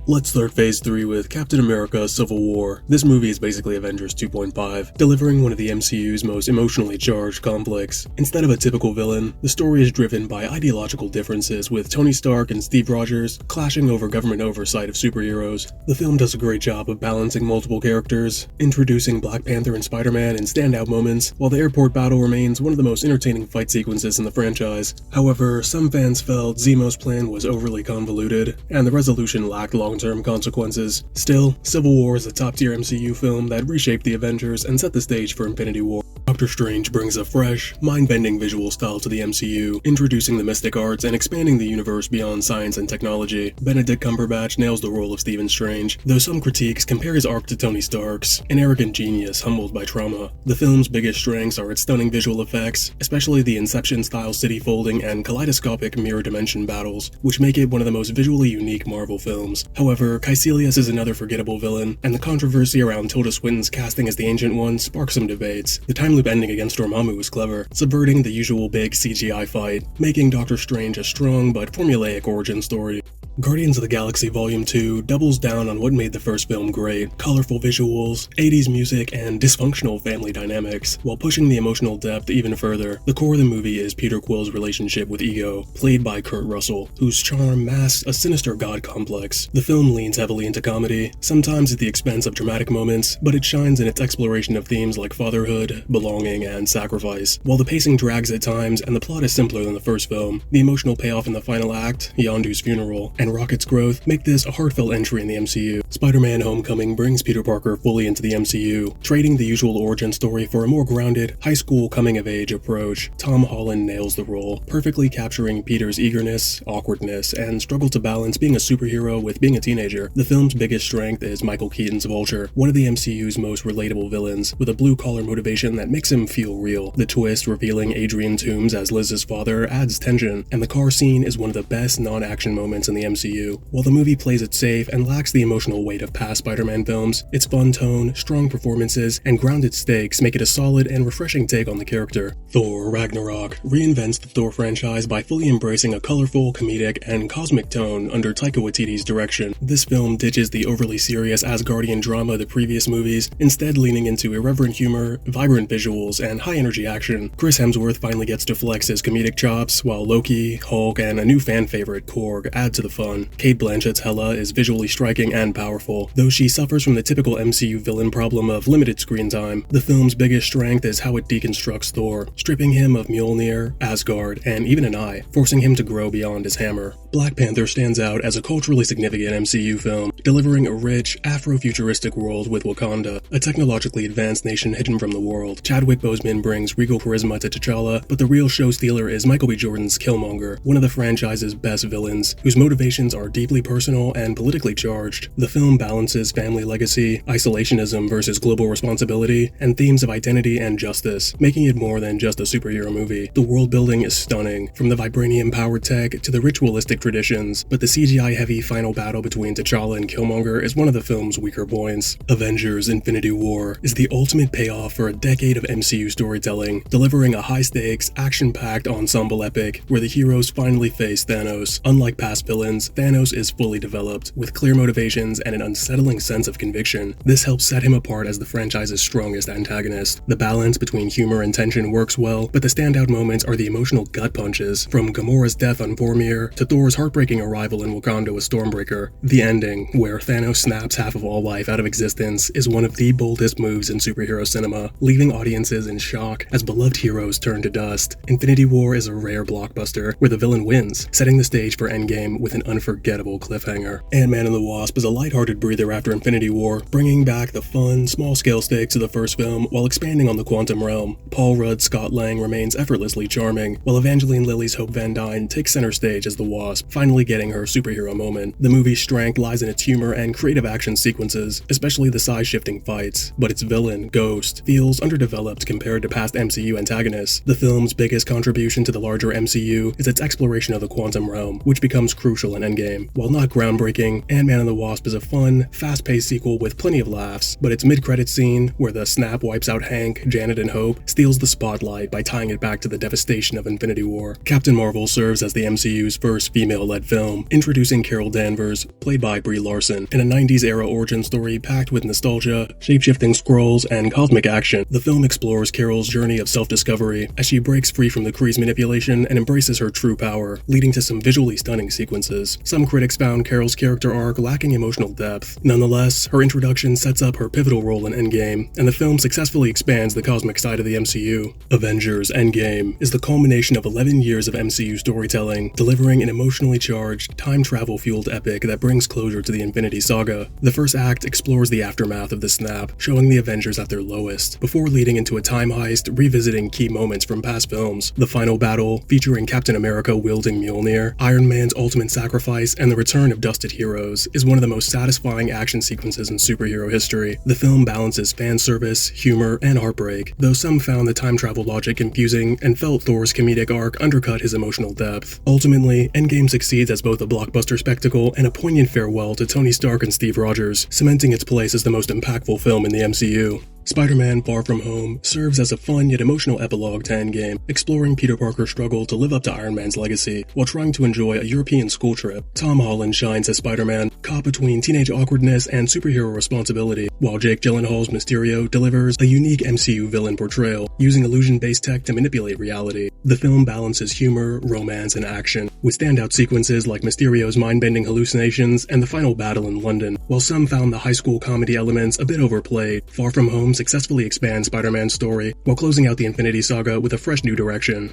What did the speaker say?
Let's start Phase 3 with Captain America Civil War. This movie is basically Avengers 2.5, delivering one of the MCU's most emotionally charged conflicts. Instead of a typical villain, the story is driven by ideological differences, with Tony Stark and Steve Rogers clashing over government oversight of superheroes. The film does a great job of balancing multiple characters, introducing Black Panther and Spider-Man in standout moments, while the airport battle remains one of the most entertaining fight sequences in the franchise. However, some fans felt Zemo's plan was overly convoluted, and the resolution lacked long-term consequences. Still, Civil War is a top-tier MCU film that reshaped the Avengers and set the stage for Infinity War. Doctor Strange brings a fresh, mind-bending visual style to the MCU, introducing the mystic arts and expanding the universe beyond science and technology. Benedict Cumberbatch nails the role of Stephen Strange, though some critiques compare his arc to Tony Stark's, an arrogant genius humbled by trauma. The film's biggest strengths are its stunning visual effects, especially the Inception-style city folding and kaleidoscopic mirror dimension battles, which make it one of the most visually unique Marvel films. However, Caecilius is another forgettable villain, and the controversy around Tilda Swinton's casting as the Ancient One sparks some debates. The time loop ending against Dormammu was clever, subverting the usual big CGI fight, making Doctor Strange a strong but formulaic origin story. Guardians of the Galaxy Volume 2 doubles down on what made the first film great: colorful visuals, 80s music, and dysfunctional family dynamics, while pushing the emotional depth even further. The core of the movie is Peter Quill's relationship with Ego, played by Kurt Russell, whose charm masks a sinister god complex. The film leans heavily into comedy, sometimes at the expense of dramatic moments, but it shines in its exploration of themes like fatherhood, belonging, and sacrifice. While the pacing drags at times and the plot is simpler than the first film, the emotional payoff in the final act, Yondu's funeral, and Rocket's growth make this a heartfelt entry in the MCU. Spider-Man Homecoming brings Peter Parker fully into the MCU, trading the usual origin story for a more grounded, high school coming-of-age approach. Tom Holland nails the role, perfectly capturing Peter's eagerness, awkwardness, and struggle to balance being a superhero with being a teenager. The film's biggest strength is Michael Keaton's Vulture, one of the MCU's most relatable villains, with a blue-collar motivation that makes him feel real. The twist revealing Adrian Toomes as Liz's father adds tension, and the car scene is one of the best non-action moments in the MCU. While the movie plays it safe and lacks the emotional weight of past Spider-Man films, its fun tone, strong performances, and grounded stakes make it a solid and refreshing take on the character. Thor: Ragnarok reinvents the Thor franchise by fully embracing a colorful, comedic, and cosmic tone under Taika Waititi's direction. This film ditches the overly serious Asgardian drama of the previous movies, instead leaning into irreverent humor, vibrant visuals, and high-energy action. Chris Hemsworth finally gets to flex his comedic chops, while Loki, Hulk, and a new fan favorite, Korg, add to the fun. Cate Blanchett's Hela is visually striking and powerful, though she suffers from the typical MCU villain problem of limited screen time. The film's biggest strength is how it deconstructs Thor, stripping him of Mjolnir, Asgard, and even an eye, forcing him to grow beyond his hammer. Black Panther stands out as a culturally significant MCU film, delivering a rich, Afro-futuristic world with Wakanda, a technologically advanced nation hidden from the world. Chadwick Boseman brings regal charisma to T'Challa, but the real show stealer is Michael B. Jordan's Killmonger, one of the franchise's best villains, whose motivations are deeply personal and politically charged. The film balances family legacy, isolationism versus global responsibility, and themes of identity and justice, making it more than just a superhero movie. The world building is stunning, from the vibranium-powered tech to the ritualistic traditions, but the CGI-heavy final battle between T'Challa and Killmonger is one of the film's weaker points. Avengers: Infinity War is the ultimate payoff for a decade of MCU storytelling, delivering a high-stakes, action-packed ensemble epic where the heroes finally face Thanos. Unlike past villains, Thanos is fully developed, with clear motivations and an unsettling sense of conviction. This helps set him apart as the franchise's strongest antagonist. The balance between humor and tension works well, but the standout moments are the emotional gut punches, from Gamora's death on Vormir to Thor's heartbreaking arrival in Wakanda with Stormbreaker. The ending, where Thanos snaps half of all life out of existence, is one of the boldest moves in superhero cinema, leaving audiences in shock as beloved heroes turn to dust. Infinity War is a rare blockbuster where the villain wins, setting the stage for Endgame with an unforgettable cliffhanger. Ant-Man and the Wasp is a lighthearted breather after Infinity War, bringing back the fun, small-scale stakes of the first film while expanding on the quantum realm. Paul Rudd's Scott Lang remains effortlessly charming, while Evangeline Lilly's Hope Van Dyne takes center stage as the Wasp, finally getting her superhero moment. The movie's strength lies in its humor and creative action sequences, especially the size-shifting fights, but its villain, Ghost, feels underdeveloped compared to past MCU antagonists. The film's biggest contribution to the larger MCU is its exploration of the quantum realm, which becomes crucial in Endgame. While not groundbreaking, Ant-Man and the Wasp is a fun, fast-paced sequel with plenty of laughs, but its mid-credit scene, where the Snap wipes out Hank, Janet, and Hope, steals the spotlight by tying it back to the devastation of Infinity War. Captain Marvel serves as the MCU's first female-led film, introducing Carol Danvers, played by Brie Larson, in a 90s-era origin story packed with nostalgia, shape-shifting scrolls, and cosmic action. The film explores Carol's journey of self-discovery as she breaks free from the Kree's manipulation and embraces her true power, leading to some visually stunning sequences. Some critics found Carol's character arc lacking emotional depth. Nonetheless, her introduction sets up her pivotal role in Endgame, and the film successfully expands the cosmic side of the MCU. Avengers: Endgame is the culmination of 11 years of MCU storytelling, delivering an emotionally charged, time-travel-fueled epic that brings closure to the Infinity Saga. The first act explores the aftermath of the snap, showing the Avengers at their lowest, before leading into a time heist revisiting key moments from past films. The final battle, featuring Captain America wielding Mjolnir, Iron Man's ultimate sacrifice, and the return of Dusted Heroes, is one of the most satisfying action sequences in superhero history. The film balances fan service, humor, and heartbreak, though some found the time travel logic confusing and felt Thor's comedic arc undercut his emotional depth. Ultimately, Endgame succeeds as both a blockbuster spectacle and a poignant farewell to Tony Stark and Steve Rogers, cementing its place as the most impactful film in the MCU. Spider-Man: Far From Home serves as a fun yet emotional epilogue to Endgame, exploring Peter Parker's struggle to live up to Iron Man's legacy while trying to enjoy a European school trip. Tom Holland shines as Spider-Man, caught between teenage awkwardness and superhero responsibility, while Jake Gyllenhaal's Mysterio delivers a unique MCU villain portrayal, using illusion-based tech to manipulate reality. The film balances humor, romance, and action, with standout sequences like Mysterio's mind-bending hallucinations and the final battle in London. While some found the high school comedy elements a bit overplayed, Far From Home successfully expands Spider-Man's story while closing out the Infinity Saga with a fresh new direction.